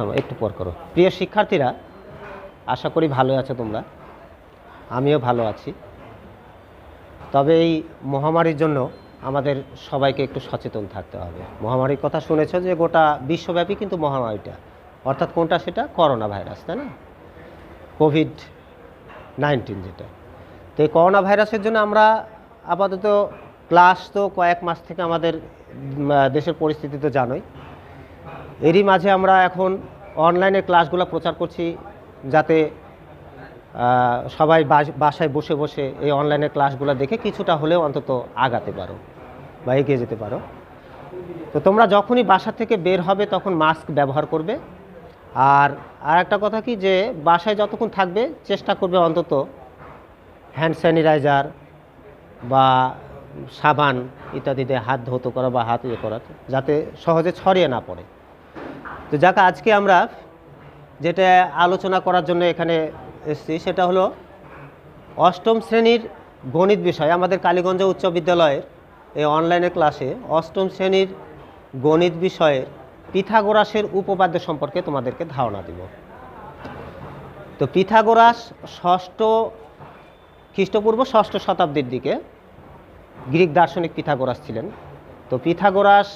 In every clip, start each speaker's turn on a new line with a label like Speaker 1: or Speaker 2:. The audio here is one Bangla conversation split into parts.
Speaker 1: থামো, একটু পর করো। প্রিয় শিক্ষার্থীরা, আশা করি ভালো আছো তোমরা, আমিও ভালো আছি। তবে এই মহামারীর জন্য আমাদের সবাইকে একটু সচেতন থাকতে হবে। মহামারীর কথা শুনেছ যে গোটা বিশ্বব্যাপী কিন্তু মহামারীটা, অর্থাৎ কোনটা, সেটা করোনা ভাইরাস, তাই না? কোভিড-19 যেটা। তো এই করোনা ভাইরাসের জন্য আমরা আপাতত ক্লাস তো কয়েক মাস থেকে আমাদের দেশের পরিস্থিতি তো জানোই। এরই মাঝে আমরা এখন অনলাইনে ক্লাসগুলো প্রচার করছি, যাতে সবাই বাসায় বসে বসে এই অনলাইনে ক্লাসগুলো দেখে কিছুটা হলেও অন্তত আগাতে পারো বা এগিয়ে যেতে পারো। তো তোমরা যখনই বাসা থেকে বের হবে তখন মাস্ক ব্যবহার করবে। আর একটা কথা কি, যে বাসায় যতক্ষণ থাকবে চেষ্টা করবে অন্তত হ্যান্ড স্যানিটাইজার বা সাবান ইত্যাদিতে হাত ধৌত করা বা হাত ইয়ে করা, যাতে সহজে ছড়িয়ে না পড়ে। তো যাকে আজকে আমরা যেটা আলোচনা করার জন্য এখানে এসেছি সেটা হলো অষ্টম শ্রেণীর গণিত বিষয়। আমাদের কালীগঞ্জ উচ্চ বিদ্যালয়ের এই অনলাইনে ক্লাসে অষ্টম শ্রেণীর গণিত বিষয়ের পিথাগোরাসের উপপাদ্য সম্পর্কে তোমাদেরকে ধারণা দিব। তো পিথাগোরাস খ্রিস্টপূর্ব 6ষ্ঠ শতাব্দীর দিকে গ্রিক দার্শনিক পিথাগোরাস ছিলেন। তো পিথাগোরাস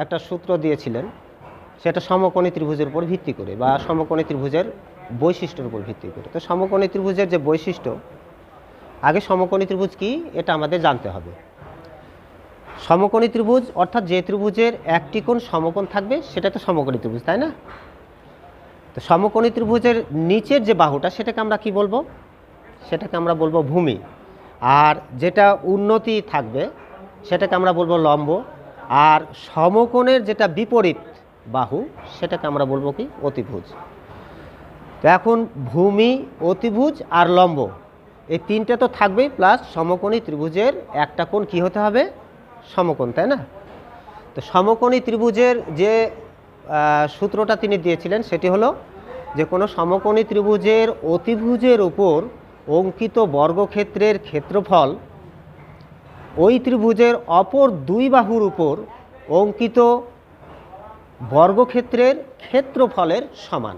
Speaker 1: একটা সূত্র দিয়েছিলেন, সেটা সমকোণী ত্রিভুজের উপর ভিত্তি করে বা সমকোণী ত্রিভুজের বৈশিষ্ট্যের উপর ভিত্তি করে। তো সমকোণী ত্রিভুজের যে বৈশিষ্ট্য, আগে সমকোণী ত্রিভুজ কি এটা আমাদের জানতে হবে। সমকোণী ত্রিভুজ অর্থাৎ যে ত্রিভুজের একটি কোণ সমকোণ থাকবে সেটা তো সমকোণী ত্রিভুজ, তাই না? তো সমকোণী ত্রিভুজের নিচের যে বাহুটা সেটাকে আমরা কি বলবো? সেটাকে আমরা বলবো ভূমি। আর যেটা উন্নতি থাকবে সেটাকে আমরা বলবো লম্ব। আর সমকোণের যেটা বিপরীত বাহু সেটাকে আমরা বলবো কি? অতিভুজ। তো এখন ভূমি, অতিভুজ আর লম্ব, এই তিনটে তো থাকবেই, প্লাস সমকোণী ত্রিভুজের একটা কোণ কি হতে হবে? সমকোণ, তাই না? তো সমকোণী ত্রিভুজের যে সূত্রটা তিনি দিয়েছিলেন সেটি হলো যে কোনো সমকোণী ত্রিভুজের অতিভুজের উপর অঙ্কিত বর্গক্ষেত্রের ক্ষেত্রফল ওই ত্রিভুজের অপর দুই বাহুর উপর অঙ্কিত বর্গক্ষেত্রের ক্ষেত্রফলের সমান।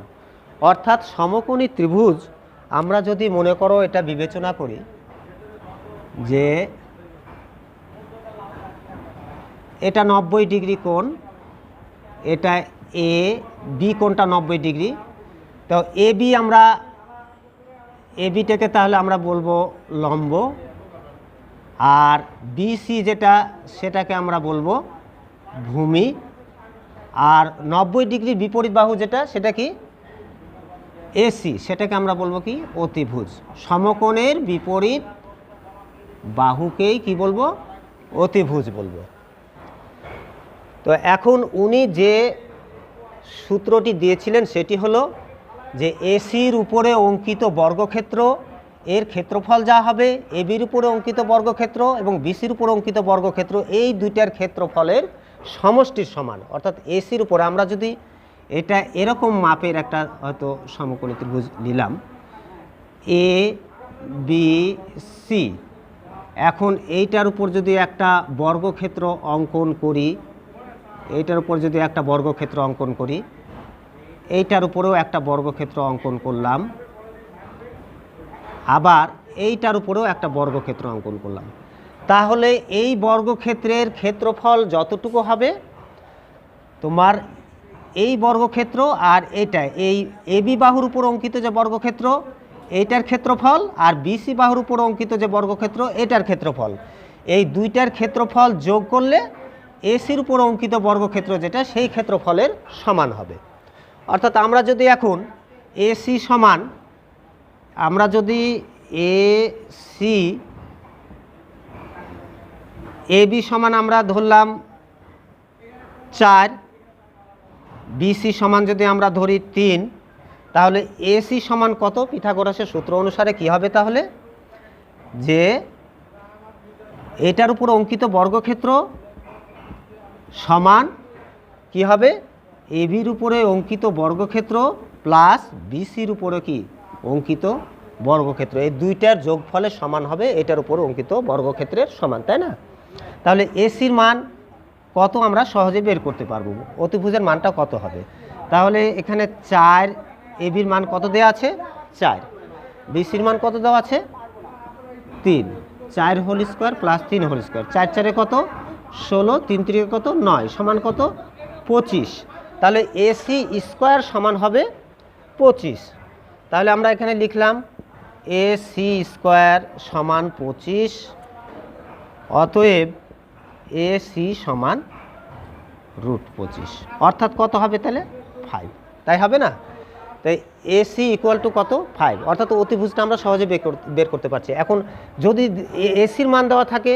Speaker 1: অর্থাৎ সমকোণী ত্রিভুজ আমরা যদি মনে করো এটা বিবেচনা করি যে এটা 90 ডিগ্রি কোণ, এটা এ বি কোণটা 90 ডিগ্রি। তো এবিটাকে তাহলে আমরা বলবো লম্ব, আর বিসি যেটা সেটাকে আমরা বলবো ভূমি, আর 90 ডিগ্রি বিপরীত বাহু যেটা সেটা কি? এসি, সেটাকে আমরা বলবো কি? অতিভুজ। সমকোণের বিপরীত বাহুকেই কি বলবো? অতিভুজ বলবো। তো এখন উনি যে সূত্রটি দিয়েছিলেন সেটি হলো যে এসির উপরে অঙ্কিত বর্গক্ষেত্র এর ক্ষেত্রফল যা হবে, এবির উপরে অঙ্কিত বর্গক্ষেত্র এবং বিসির উপরে অঙ্কিত বর্গক্ষেত্র এই দুইটার ক্ষেত্রফলের সমষ্টির সমান। অর্থাৎ এসির উপরে আমরা যদি এটা এরকম মাপের একটা হয়তো সমকোণী ত্রিভুজ নিলাম এ বি সি, এখন এইটার উপর যদি একটা বর্গক্ষেত্র অঙ্কন করি, এইটার উপর যদি একটা বর্গক্ষেত্র অঙ্কন করি, এইটার উপরেও একটা বর্গক্ষেত্র অঙ্কন করলাম, আবার এইটার উপরেও একটা বর্গক্ষেত্র অঙ্কন করলাম, তাহলে এই বর্গক্ষেত্রের ক্ষেত্রফল যতটুকু হবে তোমার এই বর্গক্ষেত্র আর এইটা এই এবি বাহুর উপর অঙ্কিত যে বর্গক্ষেত্র এইটার ক্ষেত্রফল আর বিসি বাহুর উপর অঙ্কিত যে বর্গক্ষেত্র এটার ক্ষেত্রফল, এই দুইটার ক্ষেত্রফল যোগ করলে এসির উপর অঙ্কিত বর্গক্ষেত্র যেটা সেই ক্ষেত্রফলের সমান হবে। অর্থাৎ আমরা যদি এখন এসি সমান, আমরা যদি এসি এবি সমান আমরা ধরলাম 4, বিসি সমান যদি আমরা ধরি 3, তাহলে এসি সমান কত? পিথাগোরাসের সূত্র অনুসারে কি হবে তাহলে? যে এটার উপর অঙ্কিত বর্গক্ষেত্র সমান কি হবে? এবির উপরে অঙ্কিত বর্গক্ষেত্র প্লাস বিসির উপরে কি অঙ্কিত বর্গক্ষেত্র, এই দুইটার যোগফলের সমান হবে এটার উপর অঙ্কিত বর্গক্ষেত্রের সমান, তাই না? তাহলে এসির মান কত আমরা সহজে বের করতে পারবো, অতিভুজের মানটা কত হবে। তাহলে এখানে 4 এবির মান কত দেওয়া আছে 4, বিসির মান কত দেওয়া আছে 3, 4 whole square plus 3 whole square, 4 4 কত 16, 3 3 কত 9 সমান কত 25। তাহলে এসি স্কোয়ার সমান হবে 25। তাহলে আমরা এখানে লিখলাম এসি স্কোয়ার সমান 25, অতএব এসি সমান √25, অর্থাৎ কত হবে তাহলে 5, তাই হবে না? তাই এসি ইকুয়াল টু কত 5, অর্থাৎ অতিভুজটা আমরা সহজে বের করতে পারছি। এখন যদি এসির মান দেওয়া থাকে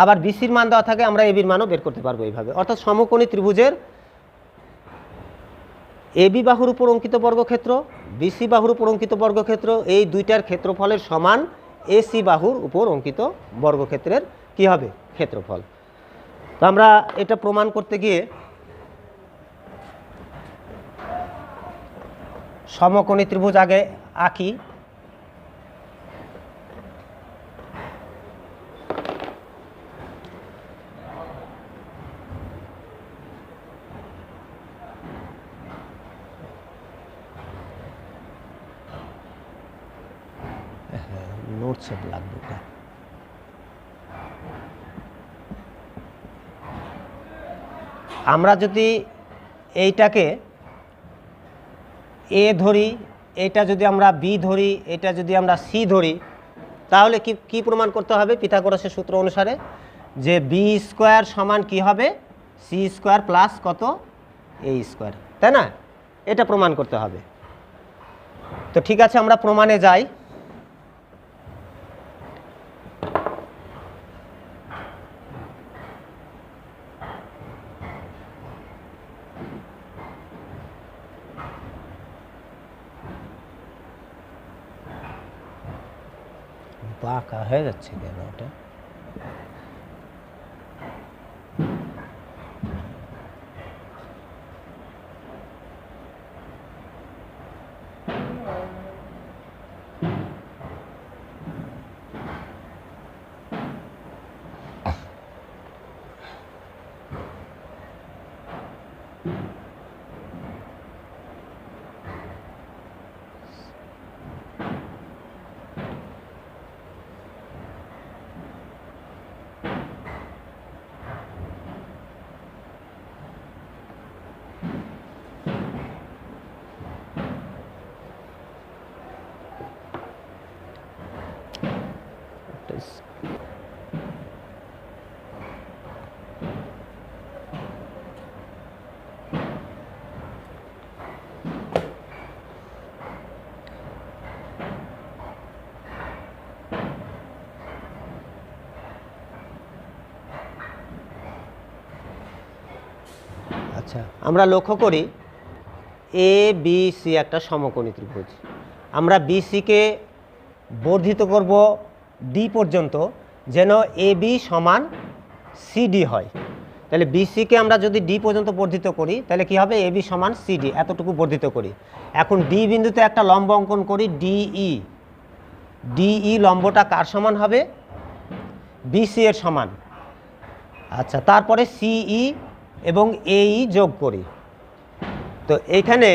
Speaker 1: আবার বিসির মান দেওয়া থাকে, আমরা এবির মানও বের করতে পারবো এইভাবে। অর্থাৎ সমকোণী ত্রিভুজের এবি বাহুর উপর অঙ্কিত বর্গক্ষেত্র, বিসি বাহুর উপর অঙ্কিত বর্গক্ষেত্র, এই দুইটার ক্ষেত্রফলের সমান এসি বাহুর উপর অঙ্কিত বর্গক্ষেত্রের কি হবে ক্ষেত্রফল। তো আমরা এটা প্রমাণ করতে গিয়ে সমকোণী ত্রিভুজ আগে আঁকি। নোটসে লাগবে না। আমরা যদি এইটাকে এ ধরি, এটা যদি আমরা বি ধরি, এটা যদি আমরা সি ধরি, তাহলে কি প্রমাণ করতে হবে পিথাগোরাসের সূত্র অনুসারে, যে বি স্কোয়ার সমান কি হবে সি স্কোয়ার প্লাস কত এ স্কোয়ার, তাই না? এটা প্রমাণ করতে হবে। তো ঠিক আছে, আমরা প্রমাণে যাই। বাঁকা হয়ে যাচ্ছে কেন ওটা? আচ্ছা, আমরা লক্ষ্য করি এ বি সি একটা সমকোণী ত্রিভুজ। আমরা বিসিকে বর্ধিত করব ডি পর্যন্ত, যেন এ বি সমান সিডি হয়। তাহলে বিসিকে আমরা যদি ডি পর্যন্ত বর্ধিত করি, তাহলে কি হবে এ বি সমান সিডি, এতটুকু বর্ধিত করি। এখন ডি বিন্দুতে একটা লম্ব অঙ্কন করি ডিই। ডিই লম্বটা কার সমান হবে? বিসি এর সমান। আচ্ছা, তারপরে সিই এবং এই যোগ করি। তো এখানে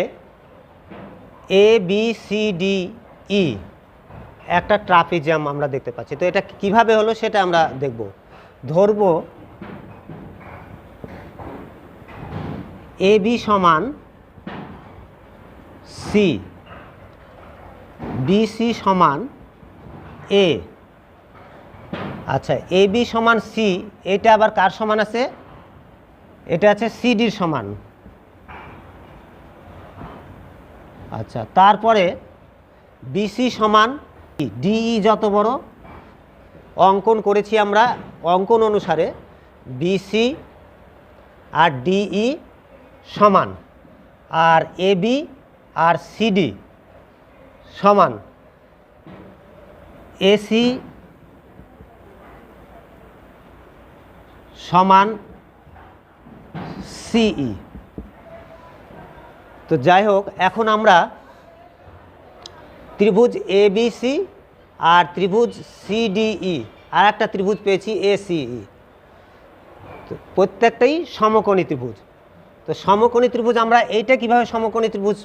Speaker 1: A B C D E একটা ট্রাপিজিয়াম আমরা দেখতে পাচ্ছি। তো এটা কিভাবে হলো সেটা আমরা দেখব। ধরব এ বি সমান সি, বিসি সমান এ। আচ্ছা, এ বি সমান সি, এটা আবার কার সমান আছে? এটা আছে সিডির সমান। আচ্ছা, তারপরে বিসি সমান ডিই, যত বড় অঙ্কন করেছি আমরা অঙ্কন অনুসারে বিসি আর ডিই সমান, আর এবি আর সিডি সমান এসি সমান সিই। তো যাই হোক, এখন আমরা ত্রিভুজ এ বি সি আর ত্রিভুজ সিডিই আর একটা ত্রিভুজ পেয়েছি এসিই। তো প্রত্যেকটাই সমকোণী ত্রিভুজ। তো সমকোণী ত্রিভুজ আমরা এইটা কিভাবে সমকোণী ত্রিভুজ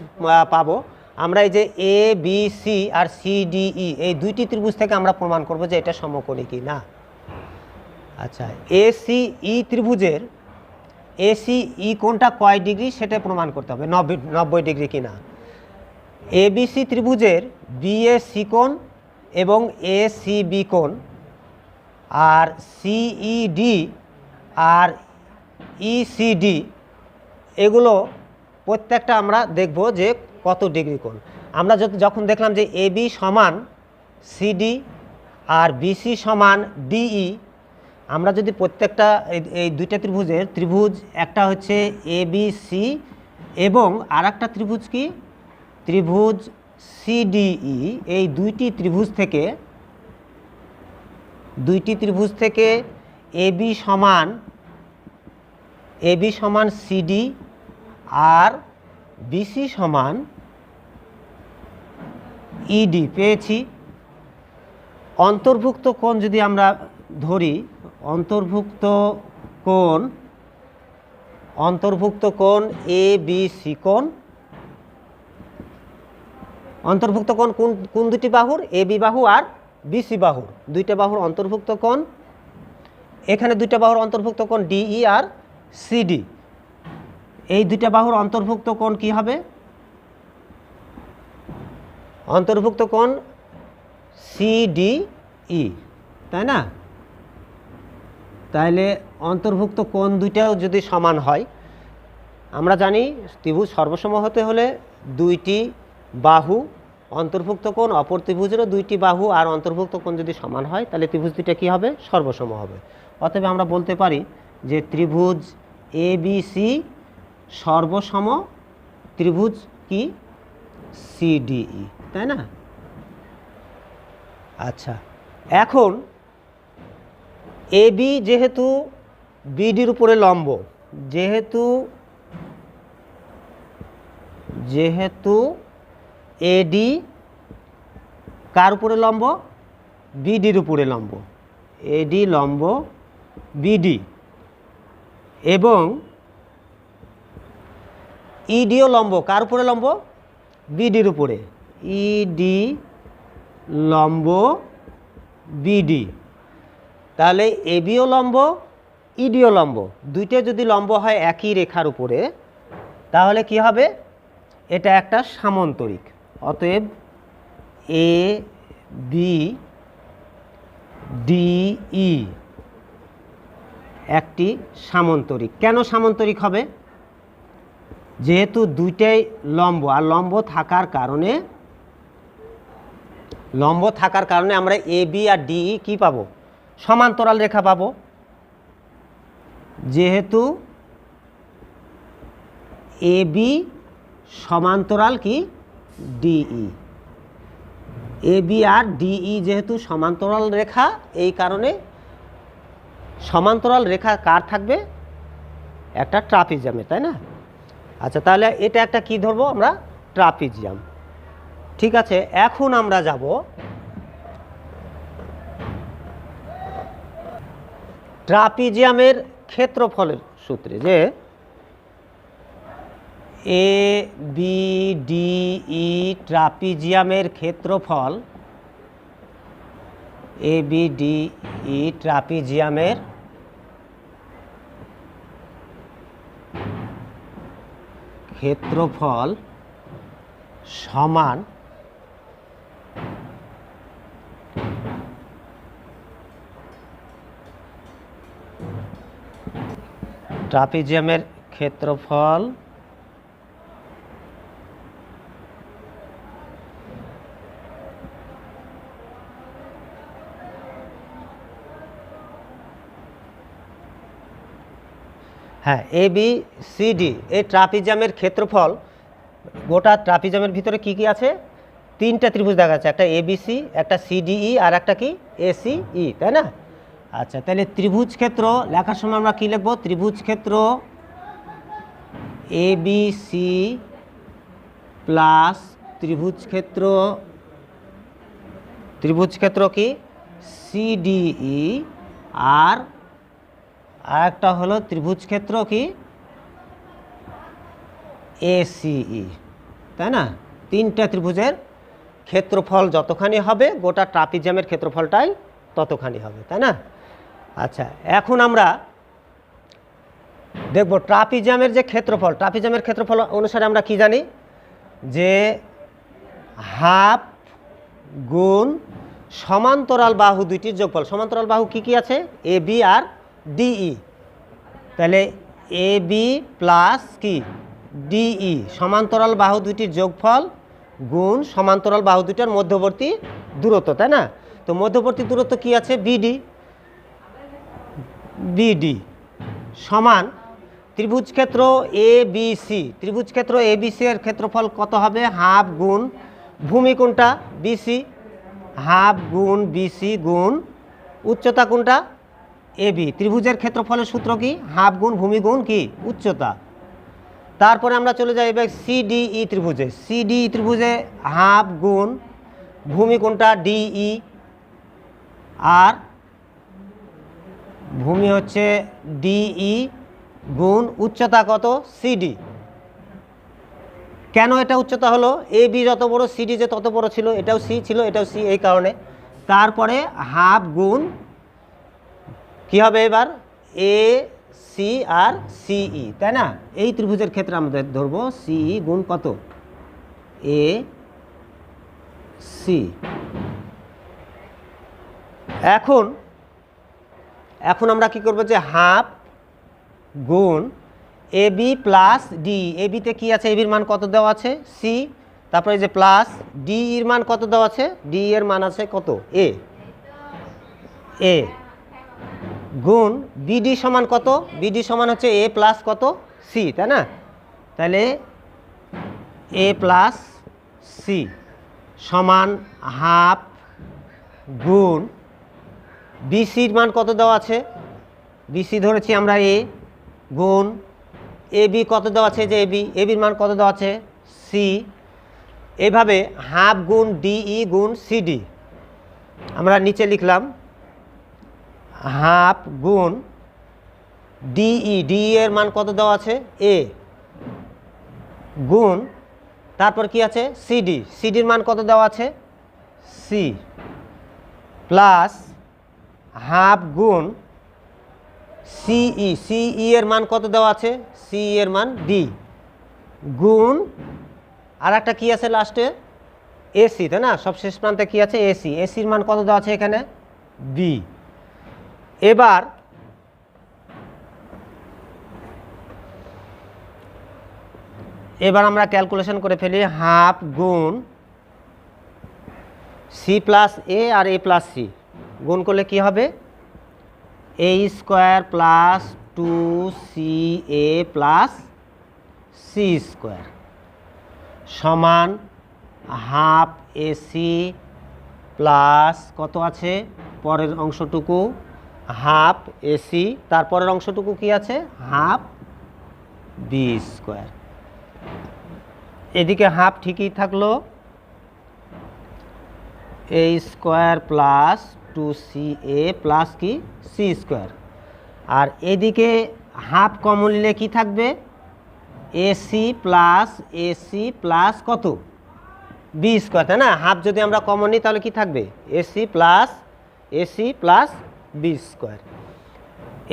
Speaker 1: পাবো, আমরা এই যে A B C R C D E এই দুইটি ত্রিভুজ থেকে আমরা প্রমাণ করব যে এটা সমকোণী কি না। আচ্ছা, এ সি ই ত্রিভুজের এ সি ই কোণটা কয় ডিগ্রি সেটা প্রমাণ করতে হবে, 90 ডিগ্রি কিনা। এ বি সি ত্রিভুজের বি এ সি কোণ এবং এ সি বি কোণ আর সিই ডি আর ইসিডি এগুলো প্রত্যেকটা আমরা দেখব যে কত ডিগ্রি কোণ। আমরা যখন দেখলাম যে এ বি সমান সিডি আর বিসি সমান ডিই, আমরা যদি প্রত্যেকটা এই দুইটা ত্রিভুজ একটা হচ্ছে এ বি সি এবং আর একটা ত্রিভুজ কি ত্রিভুজ সিডিই, এই দুইটি ত্রিভুজ থেকে এ বি সমান সিডি আর বিসি সমান ইডি পেয়েছি। অন্তর্ভুক্ত কোণ যদি আমরা ধরি, অন্তর্ভুক্ত কোণ এ বি সি কোণ, অন্তর্ভুক্ত কোণ কোন দুটি বাহুর, এ বি বাহু আর বিসি বাহুর, দুইটা বাহুর অন্তর্ভুক্ত কোণ। এখানে দুইটা বাহুর অন্তর্ভুক্ত কোণ ডিই আর সিডি, এই দুইটা বাহুর অন্তর্ভুক্ত কোণ কি হবে, অন্তর্ভুক্ত কোণ সিডিই, তাই না? তাইলে অন্তর্ভুক্ত কোণ দুইটাও যদি সমান হয়, আমরা জানি ত্রিভুজ সর্বসম হতে হলে দুইটি বাহু অন্তর্ভুক্ত কোণ, অপর ত্রিভুজেরও দুইটি বাহু আর অন্তর্ভুক্ত কোণ যদি সমান হয় তাহলে ত্রিভুজ দুইটা কী হবে, সর্বসম হবে। অতএব আমরা বলতে পারি যে ত্রিভুজ এ বি সি সর্বসম ত্রিভুজ কি সিডিই, তাই না? আচ্ছা, এখন এ বি যেহেতু বিডির উপরে লম্ব, যেহেতু এডি কার উপরে লম্ব, বিডির উপরে লম্ব, এডি লম্ব বিডি, এবং ইডিও লম্ব কার উপরে লম্ব, বিডির উপরে, ইডি লম্ব বিডি। তাহলে এবিও লম্ব ইডিও লম্ব, দুইটা যদি লম্ব হয় একই রেখার উপরে তাহলে কি হবে, এটা একটা সামান্তরিক। অতএব এ বি ডিই একটি সামান্তরিক। কেন সামান্তরিক হবে, যেহেতু দুইটাই লম্ব, আর লম্ব থাকার কারণে আমরা এ বি আর ডিই কি পাবো, সমান্তরাল রেখা পাবো। যেহেতু এ বি সমান্তরাল কি DE, A B R DE যেহেতু সমান্তরাল রেখা, এই কারণে সমান্তরাল রেখা কার থাকবে, একটা ট্রাপিজিয়ামে, তাই না? আচ্ছা, তাহলে এটা একটা কি ধরবো আমরা, ট্রাপিজিয়াম। ঠিক আছে, এখন আমরা যাব ট্রাপিজিয়ামের ক্ষেত্রফলের সূত্রে, যে এ বি ডিই ট্রাপিজিয়ামের ক্ষেত্রফল, এ বি ডিই ট্রাপিজিয়ামের ক্ষেত্রফল সমান ট্রাপিজিয়ামের ক্ষেত্রফল হ্যাঁ, এ বি সি ডি এই ট্রাপিজিয়ামের ক্ষেত্রফল, গোটা ট্রাপিজিয়ামের ভিতরে কি কি আছে, তিনটা ত্রিভুজ দেখা যাচ্ছে, একটা এবিসি, একটা সিডিই আর একটা কি এসিই, তাই না? আচ্ছা, তাহলে ত্রিভুজ ক্ষেত্র লেখার সময় আমরা কি লিখব, ত্রিভুজ ক্ষেত্র এ বি সি প্লাস ত্রিভুজ ক্ষেত্র কি সিডিই, আর একটা হলো ত্রিভুজ ক্ষেত্র কি ACE, তাই না? তিনটা ত্রিভুজের ক্ষেত্রফল যতখানি হবে গোটা ট্রাপিজিয়ামের ক্ষেত্রফলটাই ততখানি হবে, তাই না? আচ্ছা, এখন আমরা দেখব ট্রাপিজিয়ামের যে ক্ষেত্রফল, ট্রাপিজিয়ামের ক্ষেত্রফল অনুসারে আমরা কি জানি যে হাফ গুণ সমান্তরাল বাহু দুইটির যোগফল। সমান্তরাল বাহু কি কি আছে? AB আর DE। তাহলে AB প্লাস কি DE সমান্তরাল বাহু দুইটির যোগফল গুণ সমান্তরাল বাহু দুইটার মধ্যবর্তী দূরত্ব, তাই না? তো মধ্যবর্তী দূরত্ব কি আছে? BD সমান ত্রিভুজ ক্ষেত্র ABC। ত্রিভুজ ক্ষেত্র ABC এর ক্ষেত্রফল কত হবে? হাফ গুণ ভূমি কোনটা? BC, হাফ গুণ BC গুণ উচ্চতা কোনটা? AB। ত্রিভুজের ক্ষেত্রফলের সূত্র কি? হাফ গুণ ভূমি গুণ কি? উচ্চতা। তারপরে আমরা চলে যাই এবার CDE ত্রিভুজে। CDE ত্রিভুজে হাফ গুণ ভূমি কোনটা? DE, আর ভূমি হচ্ছে DE গুণ উচ্চতা কত? CD। কেন এটা উচ্চতা হলো? AB যত বড় CD যে তত বড় ছিল, এটাও C ছিল, এটাও C, এই কারণে। তারপরে হাফ গুণ কি হবে এবার? AC আর CE, তাই না? এই ত্রিভুজের ক্ষেত্রে আমাদের ধরবো CE গুণ কত? AC। এখন আমরা কি করব যে হাফ গুণ AB প্লাস DE। ABতে কি আছে? ABর মান কত দেওয়া আছে? C। তারপরে যে প্লাস DEর মান কত দেওয়া আছে? DE এর মান আছে কত? A গুণ BD সমান কত? BD সমান হচ্ছে A প্লাস কত? C, তাই না? তাহলে A প্লাস C সমান হাফ গুণ BCর মান কত দেওয়া আছে? BC ধরেছি আমরা A গুণ AB কত দেওয়া আছে? যে ABর মান কত দেওয়া আছে? C। এভাবে হাফ গুণ DE গুণ CD আমরা নিচে লিখলাম হাফ গুণ DE এর মান কত দেওয়া আছে? A গুণ তারপর কি আছে? CDর মান কত দেওয়া আছে? C প্লাস হাফ গুণ CE এর মান কত দেওয়া আছে? CE এর মান D গুণ আর একটা কি আছে লাস্টে? AC, তাই না? সবশেষ প্রান্তে কি আছে? ACর মান কত দেওয়া আছে এখানে? B। এবার আমরা ক্যালকুলেশন করে ফেলি। হাফ গুণ C প্লাস A আর A প্লাস C গুণ করলে কি হবে? A square plus 2CA plus C square সমান হাফ AC প্লাস কত আছে পরের অংশটুকু? Half AC। তারপরের অংশটুকু কি আছে? Half B square. এদিকে হাফ ঠিকই থাকলো, A square plus 2CA plus কি? C square. আর এদিকে হাফ কমন নিলে কি থাকবে? AC প্লাস কত? B স্কোয়ার, তাই না? হাফ যদি আমরা কমন নিই তাহলে কি থাকবে? AC plus B square.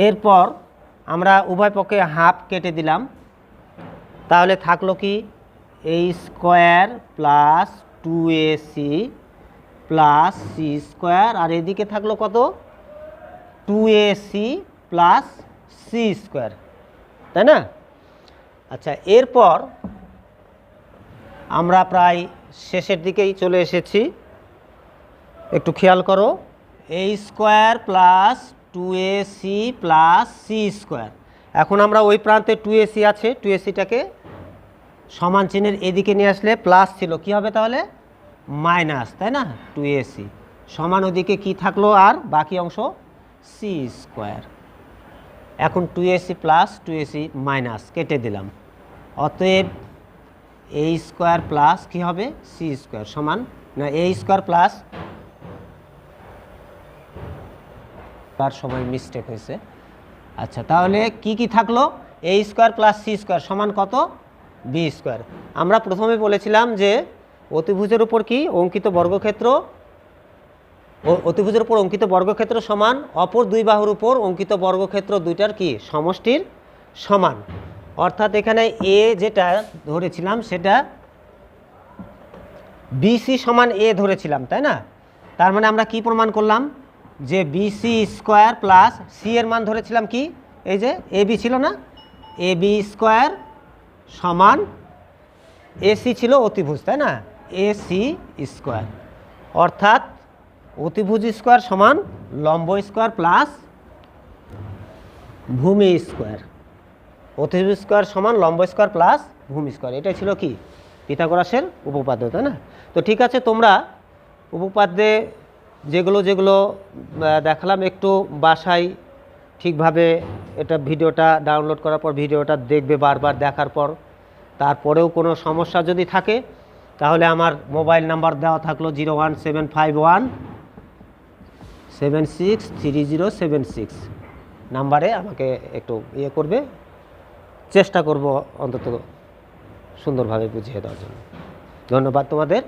Speaker 1: এরপর আমরা উভয় পক্ষে হাফ কেটে দিলাম, তাহলে থাকলো কি? A square plus 2AC plus C square, আর এদিকে থাকলো কত? 2AC প্লাস C স্কোয়ার, তাই না? আচ্ছা, এরপর আমরা প্রায় শেষের দিকেই চলে এসেছি, একটু খেয়াল করো। A square plus 2AC plus C square. এখন আমরা ওই প্রান্তে 2AC আছে, 2ACটাকে সমান চিহ্নের এদিকে নিয়ে আসলে প্লাস ছিল, কি হবে তাহলে? মাইনাস, তাই না? 2AC সমান ওদিকে কি থাকলো? আর বাকি অংশ C স্কোয়ার। এখন 2AC প্লাস 2AC মাইনাস কেটে দিলাম, অতএব A স্কোয়ার প্লাস কি হবে? C স্কোয়ার সমান না A স্কোয়ার প্লাস, তার সময় মিস্টেক হয়েছে। আচ্ছা, তাহলে কি কি থাকলো? A square plus C square সমান কত? B square. আমরা প্রথমে বলেছিলাম যে অতিভুজের উপর কি অঙ্কিত বর্গক্ষেত্র, অতিভুজের উপর অঙ্কিত বর্গক্ষেত্র সমান অপর দুই বাহুর উপর অঙ্কিত বর্গক্ষেত্র দুইটার কি সমষ্টির সমান। অর্থাৎ এখানে এ যেটা ধরেছিলাম সেটা বিসি সমান এ ধরেছিলাম, তাই না? তার মানে আমরা কি প্রমাণ করলাম যে বিসি স্কোয়ার প্লাস সি এর মান ধরেছিলাম কি, এই যে এ বি ছিল না, এ বি স্কোয়ার সমান এসি ছিল অতিভুজ, তাই না, এসি স্কোয়ার। অর্থাৎ অতিভুজ স্কোয়ার সমান লম্ব স্কোয়ার প্লাস ভূমি স্কোয়ার। অতিভুজ স্কোয়ার সমান লম্ব স্কোয়ার প্লাস ভূমি স্কোয়ার, এটাই ছিল কি পিথাগোরাসের উপপাদ্য, তাই না? তো ঠিক আছে, তোমরা উপপাদ্যে যেগুলো যেগুলো দেখালাম একটু বাসায় ঠিকভাবে এটা ভিডিওটা ডাউনলোড করার পর ভিডিওটা দেখবে বারবার দেখার পর। তারপরেও কোনো সমস্যা যদি থাকে তাহলে আমার মোবাইল নাম্বার দেওয়া থাকলো 01751763076 নাম্বারে আমাকে একটু ইয়ে করবে, চেষ্টা করব অন্তত সুন্দরভাবে বুঝিয়ে দেওয়ার জন্য। ধন্যবাদ তোমাদের।